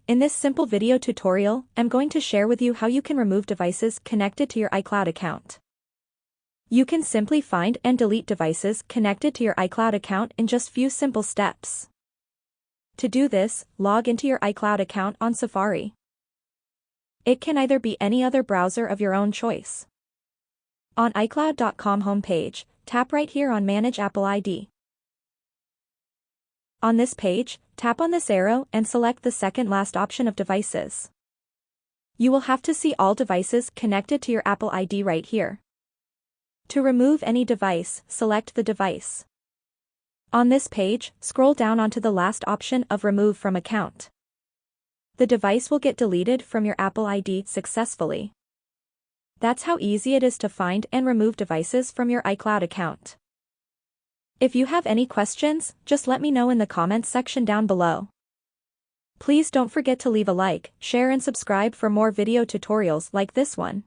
In this simple video tutorial, I'm going to share with you how you can remove devices connected to your iCloud account. You can simply find and delete devices connected to your iCloud account in just few simple steps. To do this, log into your iCloud account on Safari. It can either be any other browser of your own choice. On iCloud.com homepage, tap right here on Manage Apple ID. On this page, tap on this arrow and select the second last option of devices. You will have to see all devices connected to your Apple ID right here. To remove any device, select the device. On this page, scroll down onto the last option of Remove from Account. The device will get deleted from your Apple ID successfully. That's how easy it is to find and remove devices from your iCloud account. If you have any questions, just let me know in the comments section down below. Please don't forget to leave a like, share and subscribe for more video tutorials like this one.